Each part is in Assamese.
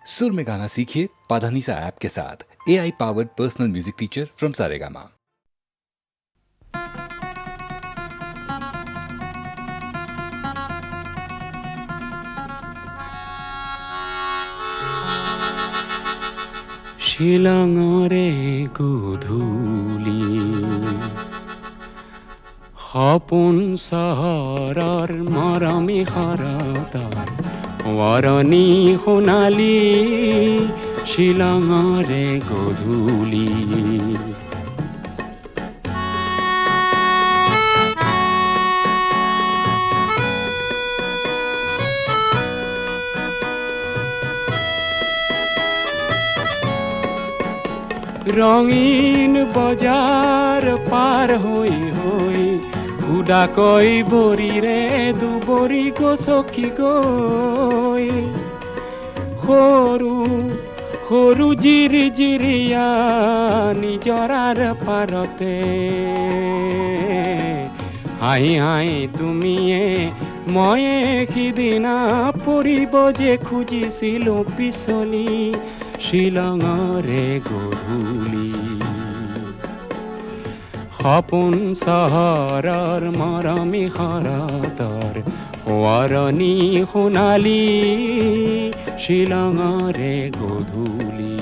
सुर में गाना सीखिए पाधानीसा ऐप के साथ। AI powered personal music teacher from Saregama. শিলঙৰে গধূলি সপোন চহৰৰ মৰমী শৰতৰ ৱৰণী সোণালী শিলঙৰে গধূলি ৰঙীন বজাৰ পাৰ হৈ হৈ উদাকৈ বৰিৰে দুবৰি গছকি গৈ সৰু সৰু জিৰি জিৰিয়া নিজৰাৰ পাৰতে হাঁহি হাঁহি তুমিয়ে ময়ে সিদিনা পৰিব যে খুজিছিলো পিছলি শিলঙৰে গধূলি সপোন চহৰৰ মৰমী শৰতৰ সোঁৱৰণী সোণালী শিলঙৰে গধূলি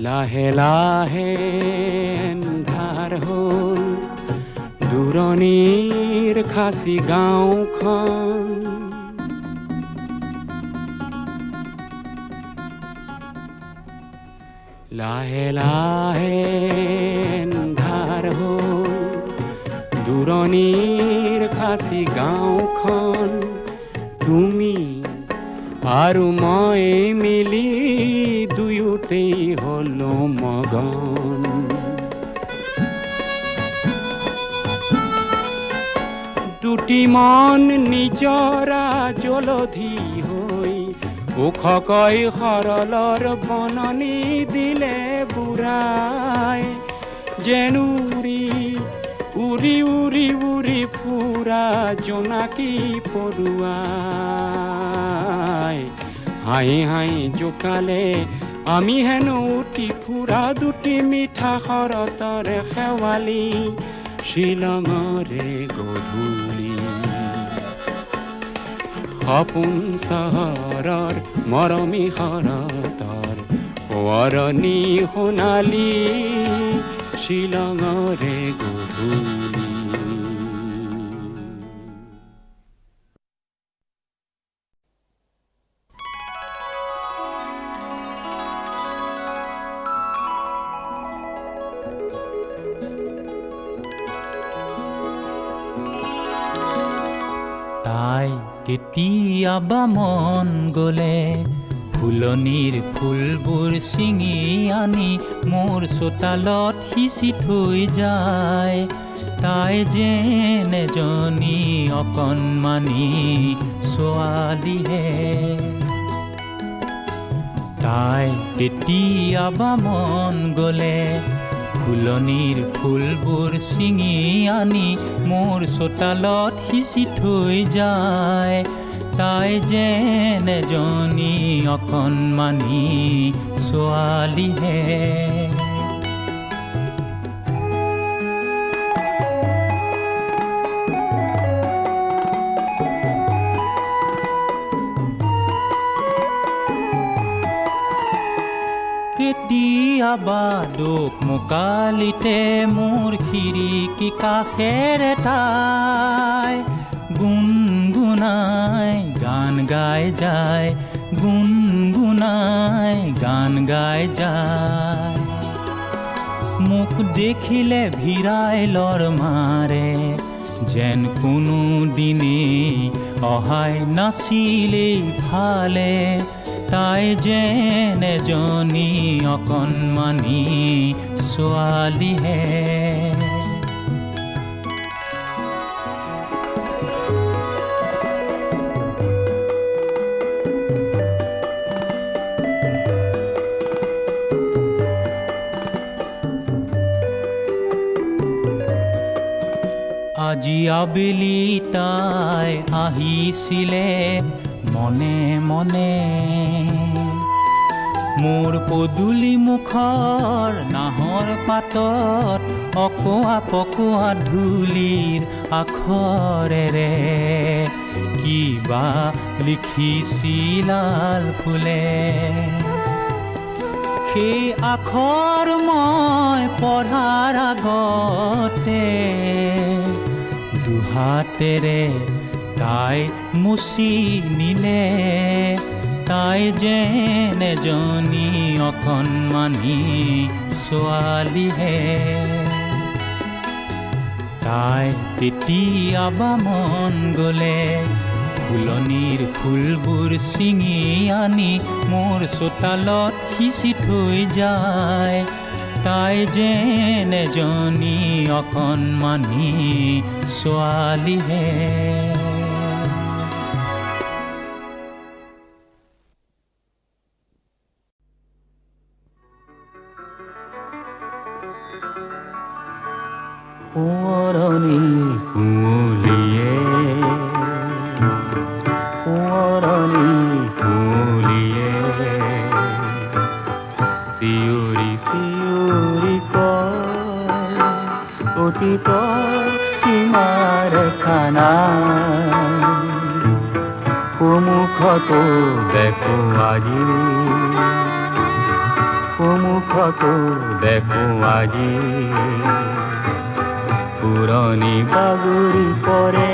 লাহে লাহে এন্ধাৰ হ'ল দূৰণিৰ খাচী গাঁওখন লাহে লাহে এন্ধাৰ হ'ল দূৰণিৰ খাচী গাঁওখন তুমি আৰু মই মিলি দুয়োতেই হলো মগন দুটি মন নিজৰা জলধি হৈ ওখকৈ সৰলৰ বননি দিলে বুঢ়াই যেন উৰি উৰি উৰি উৰি ফুৰা জোনাকী পৰুৱাই হাঁহি হাঁহি জোকালে আমি হেনো উঠি ফুৰা দুটি মিঠা শৰতৰে শেৱালি শিলঙৰে গধূলি সপোন চহৰৰ মৰমী শৰতৰ সোঁৱৰণী সোণালী শিলঙৰে গধূলি তাই কেতিয়াবা মন গলে ফুলনিৰ ফুলবোৰ ছিঙি আনি মোৰ চোতালত সিঁচি থৈ যায় তাই যেন এজনী অকণমানি ছোৱালীহে তাই কেতিয়াবা মন গলে ফুলনিৰ ফুলবোৰ ছিঙি আনি মোৰ চোতালত সিঁচি থৈ যায় তাই যেন এজনী অকণমানি ছোৱালীহে কেতিয়াবা দুখ মোকালিতে মোৰ খিৰিকী কাষেৰে তাই গুণগুণাই গান গাই যায় গুণগুণাই গান গাই যায় মোক দেখিলে ভিৰাই লৰ মাৰে যেন কোনো দিনে অহাই নাছিলেই ভালে তাই যেন এজনী অকণমানি ছোৱালীহে আজি আবেলি তাই আহিছিলে মনে মনে মোৰ পদূলি মুখৰ নাহৰ পাতত অকোৱা পকোৱা ধূলিৰ আখৰেৰে কিবা লিখিছিলাল ফুলে সেই আখৰ মই পঢ়াৰ আগতে দুহাতেৰে তাই মুচি নিলে তাই যেন এজনী অকণমানি ছোৱালীহে তাই কেতিয়াবা মন গ'লে ফুলনিৰ ফুলবোৰ ছিঙি আনি মোৰ চোতালত সিঁচি থৈ যায় তাই যেন এজনী অকণমানি ছোৱালীহে সোঁৱৰণি কুঁৱলীয়ে সোঁৱৰণি কুঁৱলীয়ে চিঞৰি চিঞৰি কয় অতীতৰ সীমাৰ খানা সন্মুখতো দেখো আজি সন্মুখতো দেখো আজি পুৰণি বাগৰি পৰে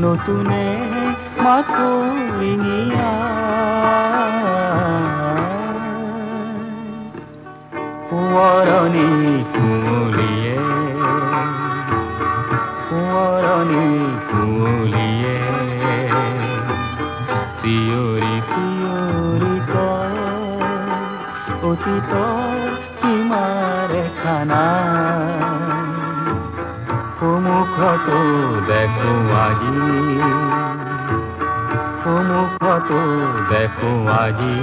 নতুনে মাথো ৰিঙিয়া সোঁৱৰণি কুঁৱলীয়ে সোঁৱৰণি কুঁৱলীয়ে চিঞৰি চিঞৰি কয় অতীতৰ সীমাৰ খানা সন্মুখতো দেখো আজি সন্মুখতো দেখো আজি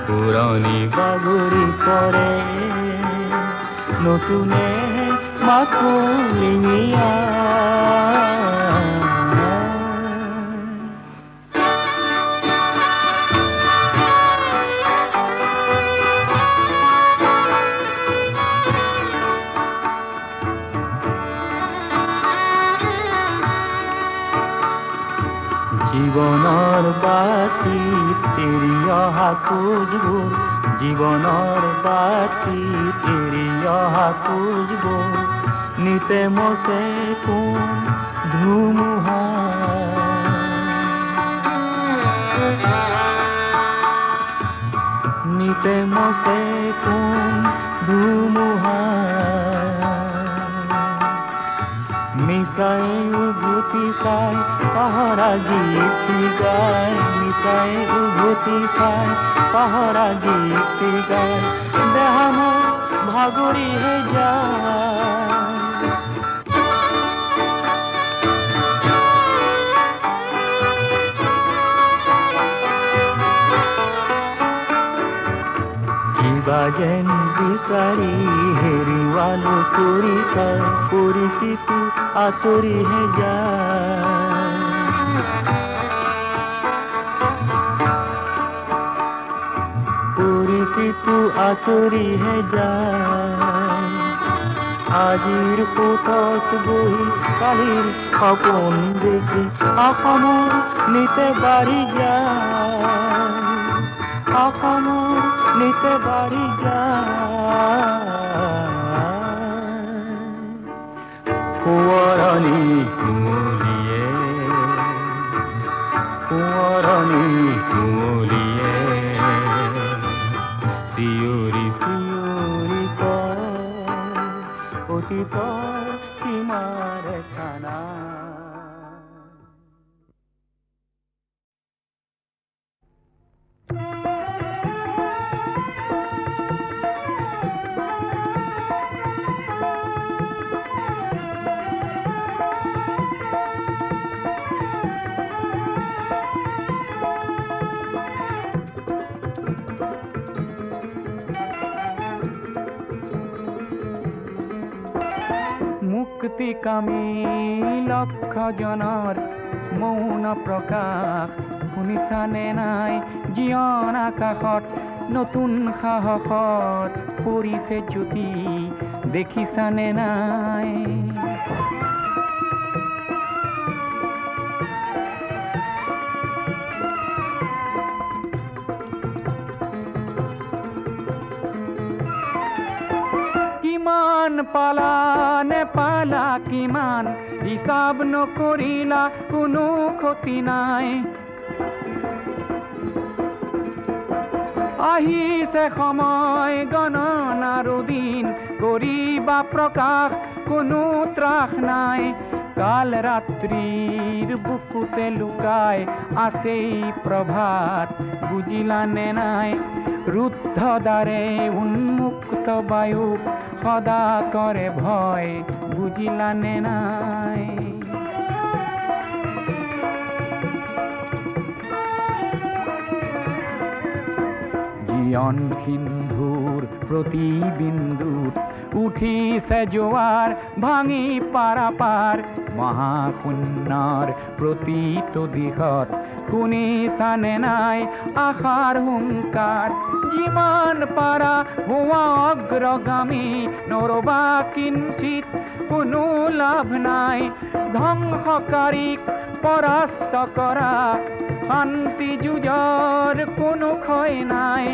পুৰণি বাগৰি পৰে নতুনে মাথো ৰিঙিয়া জীৱনৰ বাতিত এৰি অহা খোজবোৰ জীৱনৰ বাতিত এৰি অহা খোজবোৰ নিতে মচে কোন ধুমুহা নিতে মচে কোন ধুমুহা মিছাই উভতি চাই পাহৰা গীত গায় মিছাই উভতি চাই পাহৰা গীত গায় দেহা মোৰ ভাগৰিহে যায় কিবা যেন বিচাৰি হেৰুৱালো কৰিছাই পৰিচিত আঁতৰিহে যায় পৰিচিত আঁতৰিহে যায় আজিৰ পোতত বহি কালিৰ সপোন দেখি অসমৰ নিতে বাঢ়ি যায় অসমৰ নিতে বাঢ়ি যায় সোঁৱৰণি কুঁৱলীয়ে সোঁৱৰণি কুঁৱলীয়ে চিঞৰি চিঞৰি কয় অতীতৰ সীমাৰ খানা মুক্তিকামী লক্ষ জনৰ মৌন প্ৰকাশ শুনিছানে নাই জীৱন আকাশত নতুন সাহসত পৰিছে জ্যোতি দেখিছানে নাই কিমান পালা নেপালা কিমান হিচাপ নকৰিলা কোনো ক্ষতি নাই আহিছে সময় গণনাৰো দিন কৰিবা প্ৰকাশ কোনো ত্ৰাস নাই কাল ৰাত্ৰিৰ বুকুতে লুকাই আছেই প্ৰভাত বুজিলানে নাই ৰুদ্ধ দ্বাৰে উন্মুক্ত বায়ুক সদা কৰে ভয় বুজিলানে নাই জীৱন সিন্ধুৰ প্ৰতিবিন্দুত উঠিছে জোৱাৰ ভাঙি পাৰাপাৰ মহাশূন্যৰ প্ৰতিটো দিশত শুনিছানে নাই আশাৰ হুংকাৰ যিমান পাৰা হোৱা অগ্ৰগামী নৰবা কিঞ্চিত কোনো লাভ নাই ধ্বংসকাৰীক পৰাস্ত কৰা শান্তি যুঁজৰ কোনো ক্ষয় নাই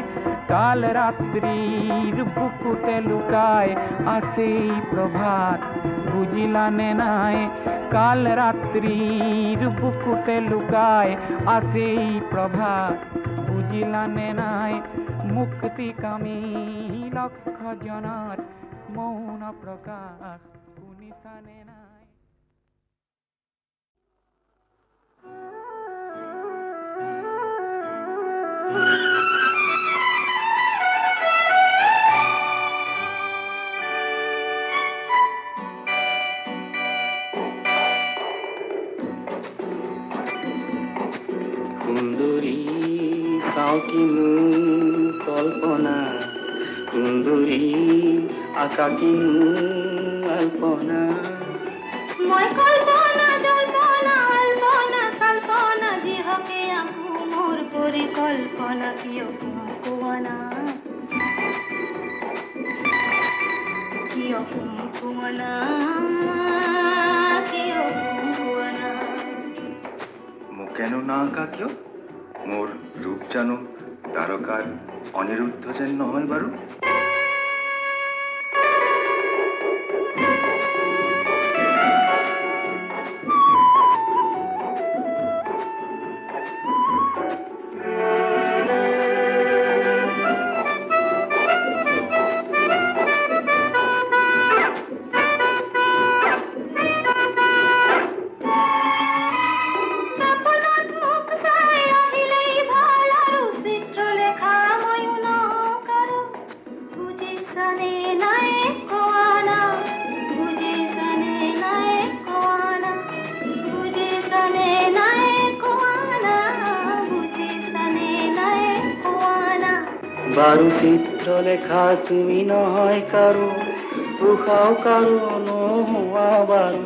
কাল ৰাত্ৰিৰ বুকুতে লুকাই আছেই প্ৰভাত বুজিলানে নাই কাল ৰাত্ৰিৰ বুকুতে লুকাই আছেই প্ৰভাত বুজিলানে নাই মুক্তিকামী লক্ষ জনৰ মৌন প্ৰকাশ শুনিছানে নাই সুন্দৰী সাউকিনু কল্পনা সুন্দৰী আকাকিনু আল্পনা মই কল্পনা জল্পনা আল্পনা কল্পনা যিহকে আঁকো মোৰ পৰিকল্পনা কিয় কুমকুমনা কিয় কুমকুমনা কিয় কুমকুমনা মোকেনো না আঁকা কিয় মোৰ ৰূপ জানো তাৰকাৰ অনিৰুদ্ধ যেন নহয় বাৰু বাৰু চিত্ৰ লেখা তুমি নহয় কাৰো উশাও কাৰো নোহোৱা বাৰু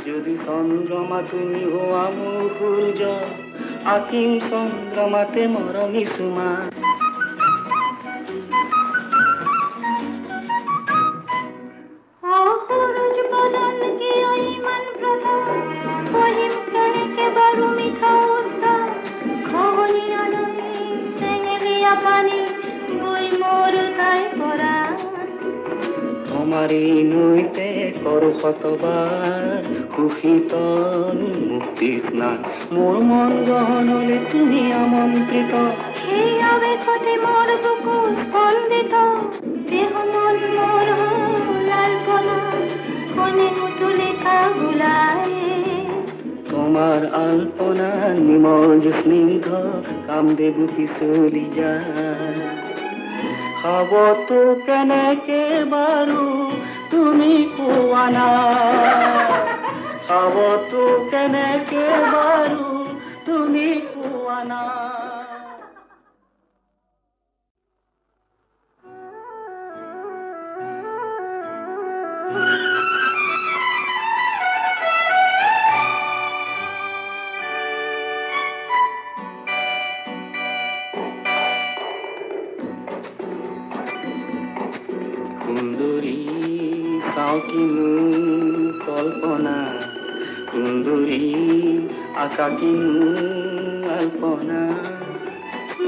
যদি চন্দ্ৰমা তুমি হোৱা মোৰ সূৰ্য আকিম চন্দ্ৰমাতে মৰমি চুমা তোমারে নইতে করো শতবার সুশীতল মুক্তি স্নান মোর মন গহনলে তুমি আমন্ত্রিত সেই আবেশতে মোর বুকু স্পন্দিত দেহ মন মোর লালপনা কোনে তুলিকা গুলায় তোমার আলপনা নিমজ স্নিগ্ধ কামদেব পিছলি যায় খাব তো কেনেকে বাৰু তুমি কোৱা না খাব তো কেনেকে বাৰু তুমি কোৱা না নাও কিনো কল্পনা সুন্দৰী আকা কিনো আল্পনা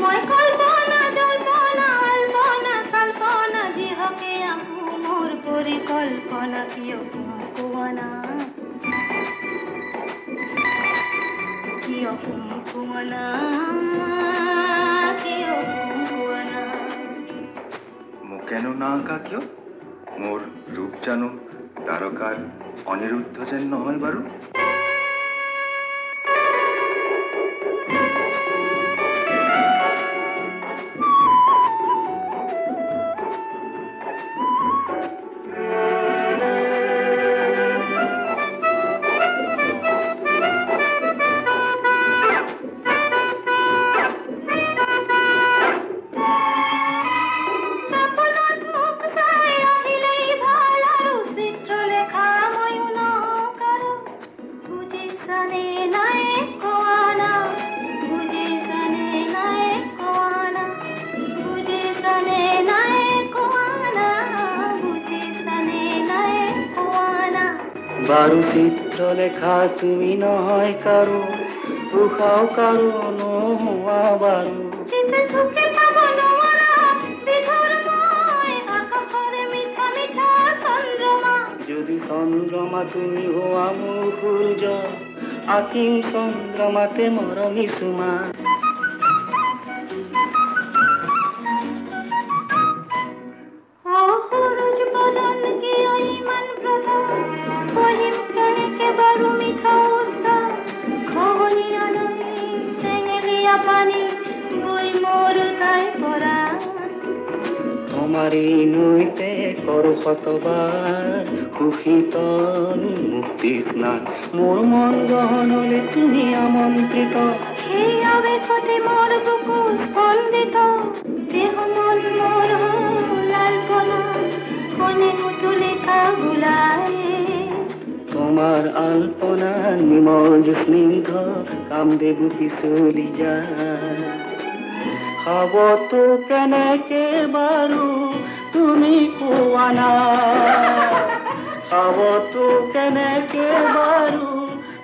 মই কল্পনা জল্পনা আল্পনা কল্পনা যিহকে আহো মোৰ পৰিকল্পনা কিয় কুমকুমনা কিয় কুমকুমনা কিয় কুমকুমনা মোকেনো না আঁকা কিয় মোৰ ৰূপ জানো তাৰকাৰ অনিৰুদ্ধ যেন নহয় বাৰু বাৰু চিত্ৰ লেখা তুমি নহয় কাৰো উশাও কাৰো নোহোৱা বাৰু যদি চন্দ্ৰমা তুমি হোৱা মোৰ সূৰ্য আকিম চন্দ্ৰমাতে মৰমি চুমা তোমাৰে নৈতে কৰো শতবাৰ সুশীতল মুক্তি স্নান মোৰ মন গহনলে তুমি আমন্ত্ৰিত সেই আবেশতে মোৰ বুকু স্পন্দিত দেহ মন মোৰ লালপনা কোনে তুলিকা গুলাই তোমাৰ আল্পনা নিমজ স্নিগ্ধ কামদেৱ পিছলি যায় খাবতো কেনেকে বাৰু তুমি কোৱা না খাবতো কেনেকে বাৰু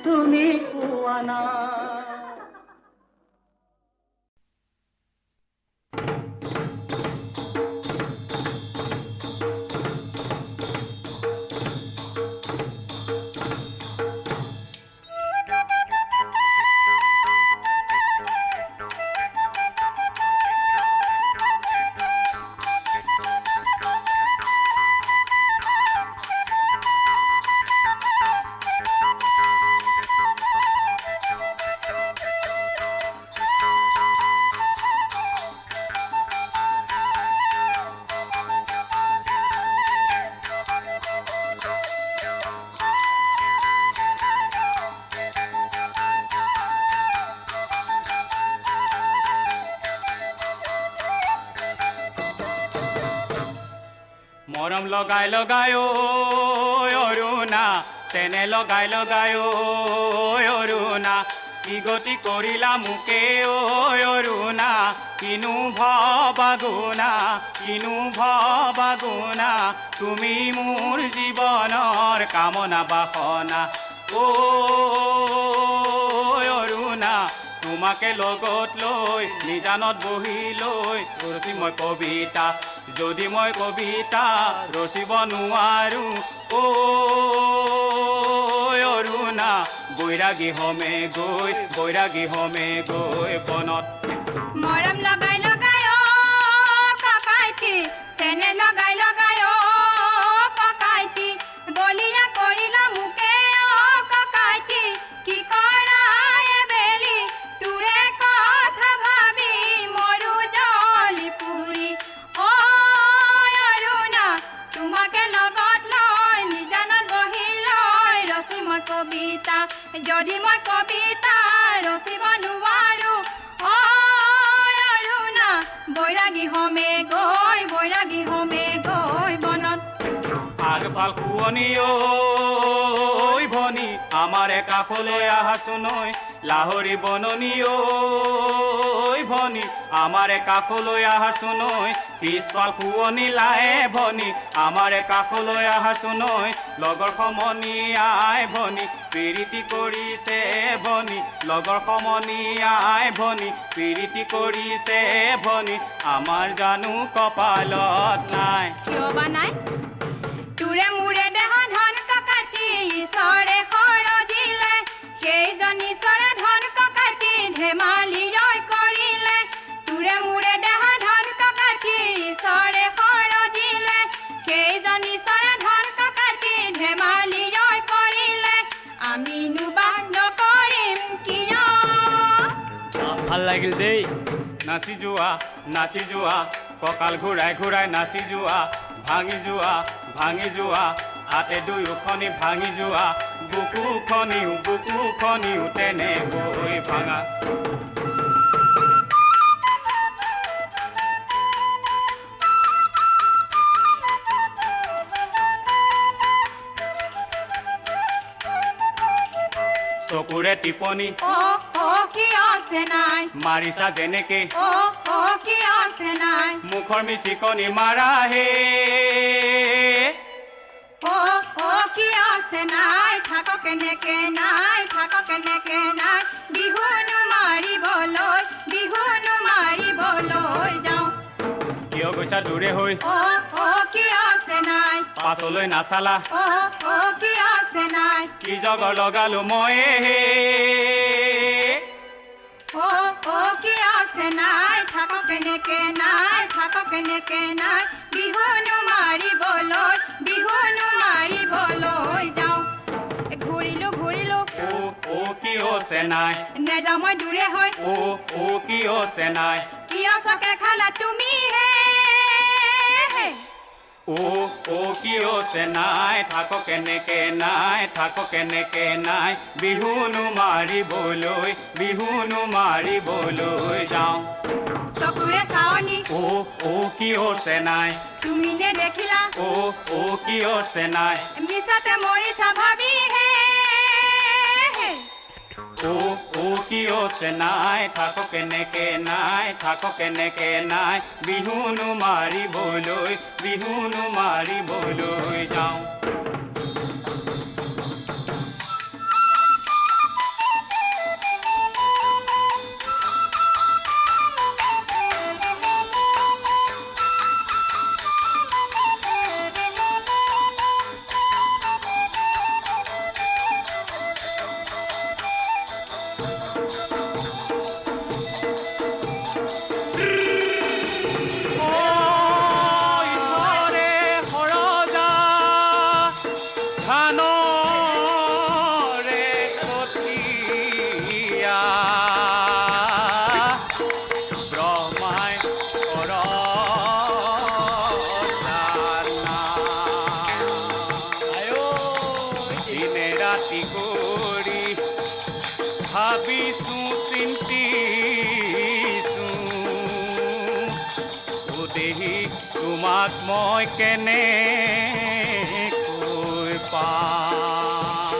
তুমি কোৱা না মৰম লগাই লগাই ঐ অৰুণা চেনে লগাই লগাই ঐ অৰুণা কি গতি কৰিলা মোকে ঐ অৰুণা কিনো ভৱাগুণা কিনো ভৱাগুণা তুমি মোৰ জীৱনৰ কামনা বাসনা ঐ অৰুণা তোমাকে লগত লৈ নিজানত বহি লৈ ৰচি মই কবিতা যদি মই কবিতা ৰচিব নোৱাৰো ঐ অৰুণা বৈৰাগী হমে গৈ বনত মৰম লগাই লগাই অ ককাইটি চেনে লগাই লগাই অ ককাইটি বলিয়া কৰিলা মোকে অ ককাইটি কি কৰা এবেলি তোৰে কথা ভাবি মৰু জলি পুৰি অ অৰুণা তোমাকে লগত লৈ নিজানত বহি লৈ ৰচি মই কবিতা যদি মই কবিতা ৰচিব নোৱাৰো অ অৰুণা বৈৰাগী হমে গৈ বনত আগফাল শুৱনি ঐ ভনী আমাৰে কাষলৈ আহাচোন ঐ লাহৰি বননি ঐ ভনী আমাৰে কাষলৈ আহাচোন ঐ পিছফাল শুৱনি লাহে ভনী আমাৰে কাষলৈ আহাচোন ঐ লগৰ সমনি আই ভনী প্ৰীতি কৰিছে ভনী লগৰ সমনি আই ভনী প্ৰীতি কৰিছে ভনী আমাৰ জানো কপালত নাই কিয় বা নাই তোৰে মোৰে দেহ ধন ককাটি ঈশ্বৰে সৰজিলে সেইজন ঈশ্বৰে ধন ককাটি ধেমালি জয় কৰিলে তোৰে মোৰে দেহ ধন ককাটি ঈশ্বৰে সৰজিলে সেইজন ঈশ্বৰে ধন ককাটি ধেমালি জয় কৰিলে আমিনো বাদ নকৰিম কিয় ভাল লাগিল দেই নাচি যোৱা কঁকাল ঘূৰাই ঘূৰাই নাচি যোৱা ভাঙি যোৱা হাতে দুয়োখনি ভাঙি যোৱা বুকুখনিও তেনেকৈ ভাঙা চকুৰে টিপনি কি আছে নাই মাৰিছা যেনেকে কি আছে নাই মুখৰ মিচিকনি মাৰাহে কি আছে নাই থাক কেনেকে নাই বিহুনো মাৰিবলৈ যাওঁ কিয় গৈছা দূৰে হৈ কি আছে নাই পাছলৈ নাচালা কি আছে নাই কি জগৰ লগালো মই কি আছে নাই থাক কেনেকে নাই বিহুনো মাৰিবলৈ যাওঁ ঘূৰিলো কি হৈছে নাই নেযাওঁ মই দূৰে হৈ কি হৈছে নাই কিয় চকে খালা তুমি হে কি হৈছে নাই থাক কেনেকে নাই বিহুনো মাৰিবলৈ যাওঁ চকুৰে চাৱনি কি হৈছে নাই তুমি নে দেখিলা কি হৈছে নাই মিছাতে মৰিছা ভাবি হে কি হৈছে নাই থাক কেনেকে নাই বিহুনো মাৰিবলৈ যাওঁ ভাবিছোঁ চিন্তিছোঁ দেহি তোমাক মই কেনেকৈ পাম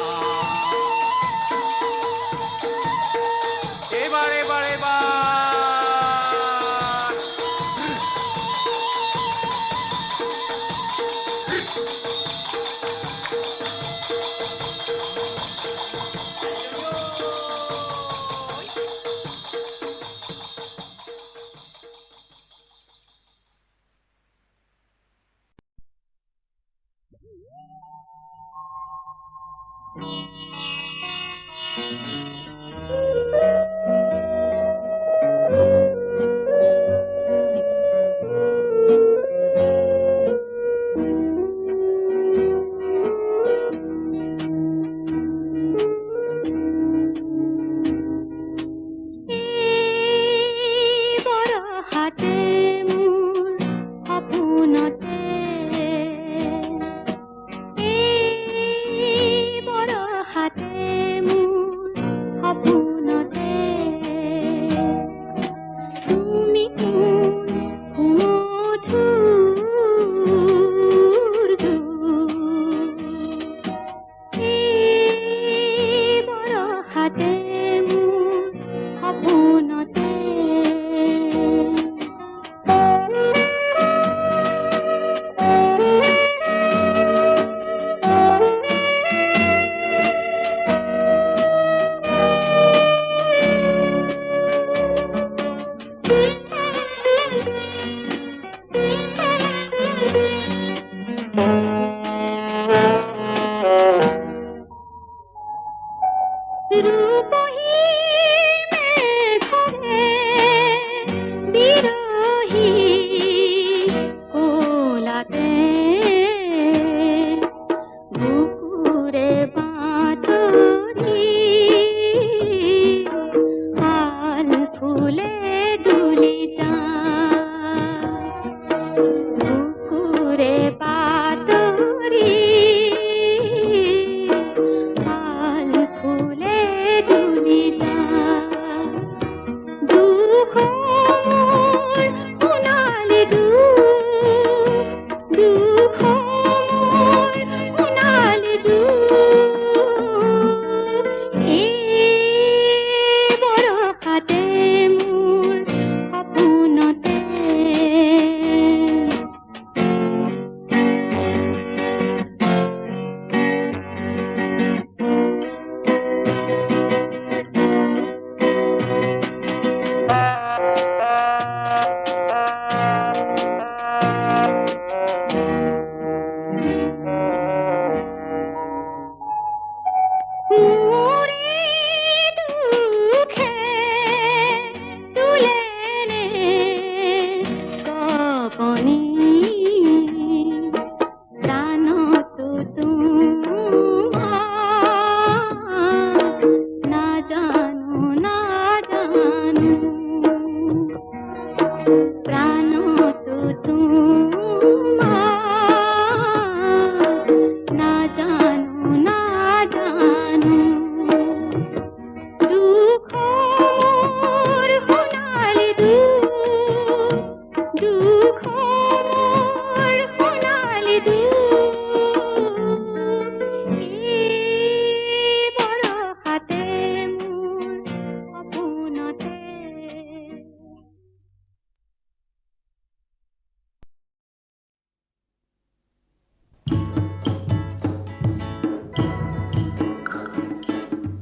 এইবাৰ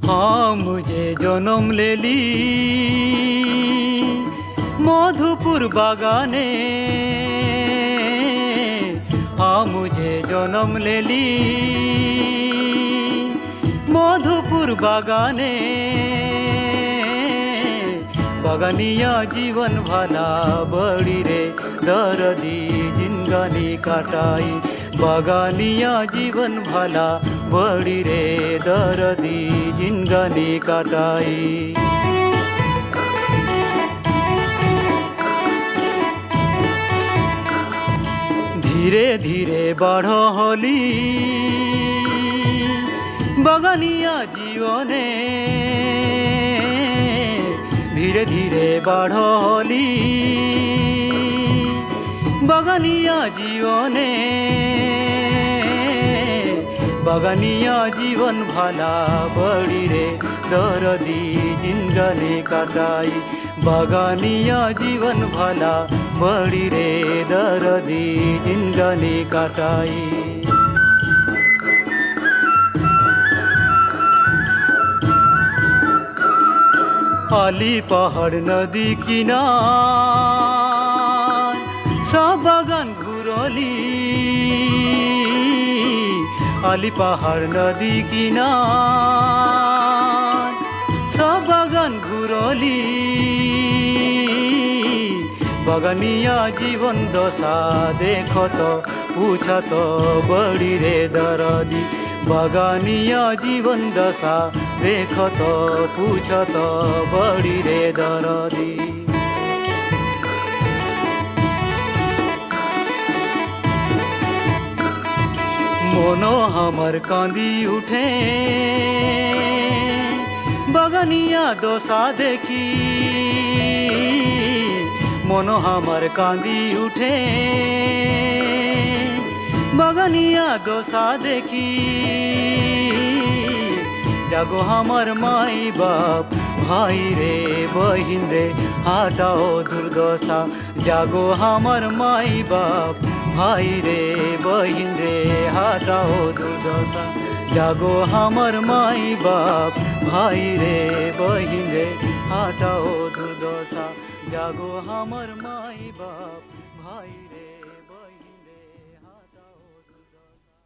हाँ मुझे जन्म ले ली मधुपुर बागाने, हाँ मुझे जन्म ले ली मधुपुर बागाने। बागानिया जीवन भला बड़ी रे दर्दी जिंदगानी काटाई, बागानिया जीवन भला बड़ी रे दर्दी जिंदगानी काटाई। धीरे धीरे बढ़ होली बागानिया जीवने, धीरे धीरे बढ़ होली बागानिया जीवने। बागानिया जीवन भला बड़ी रे दर्दी जिंदगानी काटाई, बागानिया जीवन भला बड़ी रे दर्दी जिंदगानी काटाई। आली पहाड़ नदी किनार सब बागान घुरली, आली पहाड़ नदी किनार सब बागान घुरली। बागानिया जीवन दशा देखो तो पूछा तो बड़ी रे दर्दी, बागानिया जीवन दशा देखो तो पूछो तो बड़ी रे दर्दी। मनो हमर कांदी उठे बागानिया दशा देखी, मनो हमर कांदी उठे बागानिया दशा देखी। जागो हमर माई बाप भाई रे बहिन रे हटाओ दुर्दशा, जागो हमर माई बाप भाई रे बहिन रे हटाओ दुर्दशा, जागो हमर माई बाप भाई रे बहिन रे हटाओ दुर्दशा, जागो हमर माई बाप भाई रे बहिन रे हटाओ दुर्दशा।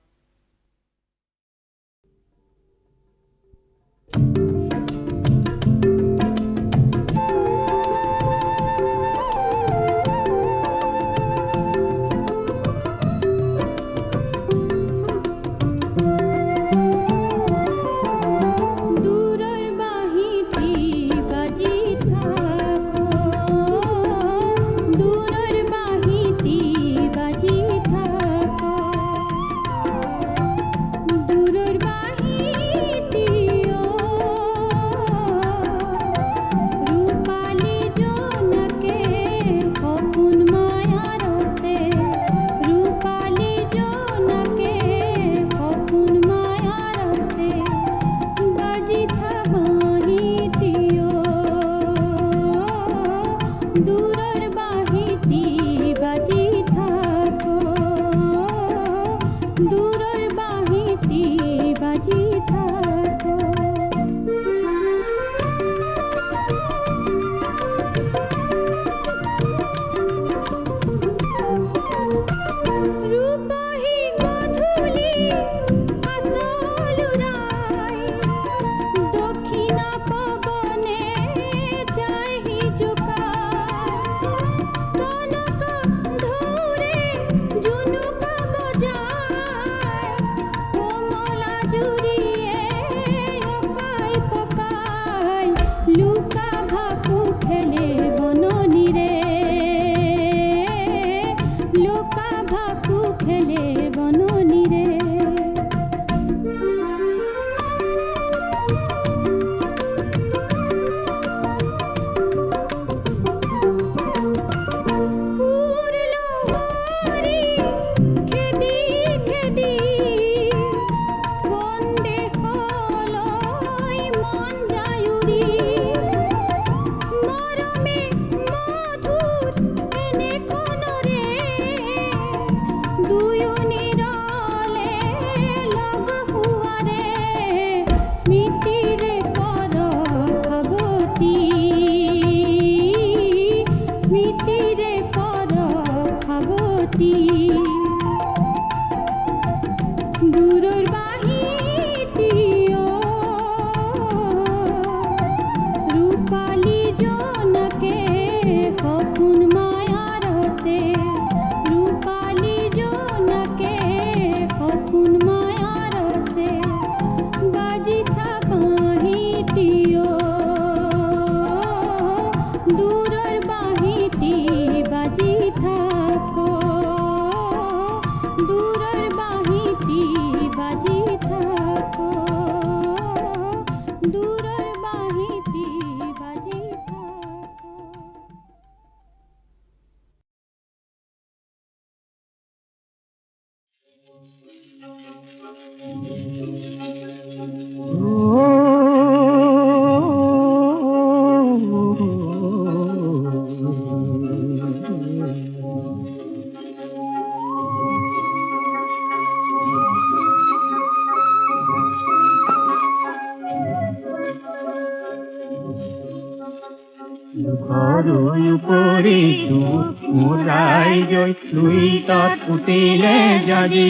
কৰিছো মোৰ ৰাইজৈ লুইতত উঠিলে জাজি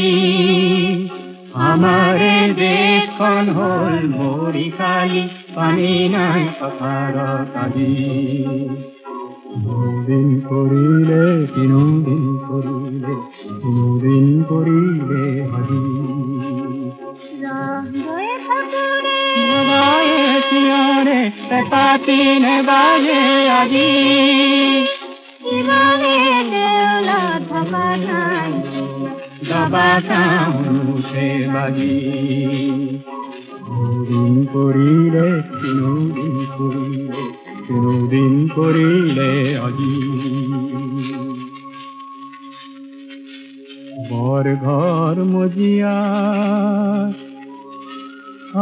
আমাৰে দেশখন হ'ল মৰি খালি পানী নাই পথাৰত আজি দিন কৰিলে দিন কৰিলে আজি চিঞৰে পাতিনে বাজে আজি দবা চাউছে বাজি দিন কৰিলে দিন কৰিলে আজি বৰ ঘৰ মজিয়া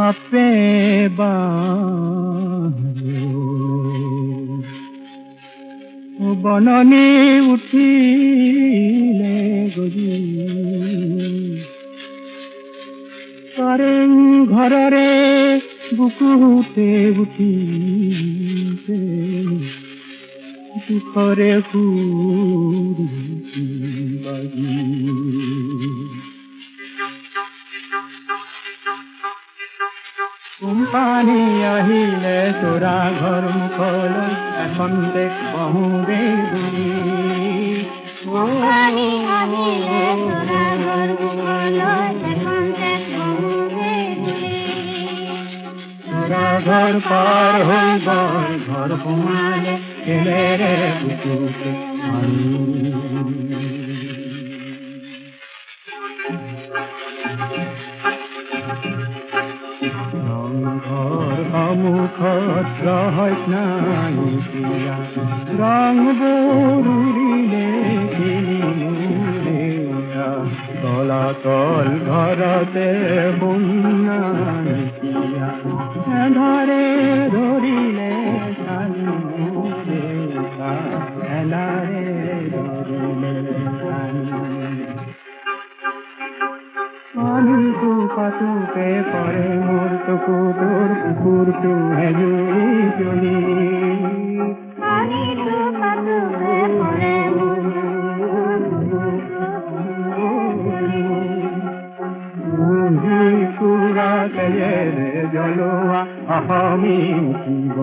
আপে বননি উঠিলে গজি কাৰেং ঘৰৰে বুকুতে উঠিছে দুখৰে সুৰি বাজি কোম্পানী আহিলে তোৰা ঘৰ মুখলৈ এখন দেশ বহুৰে বুলি তোৰা ঘৰ পাৰ হৈ গল ঘৰ সোমালে কেলেৰে বুকুতে মাৰি ঘৰ সন্মুখত ৰহস্য নাই দিয়া ৰংবোৰ উৰিলে তলাতল ঘৰতে বন্যাই দিয়া ধৰে ধৰিলে এলাৰে ধৰিলে পানীটো পাতোতে পৰে মোৰ চকু তোৰ কুকুৰটো হেজুৰি জ্বলি কুকুৰা তেজেৰে জ্বলোৱা অসমী শিৱ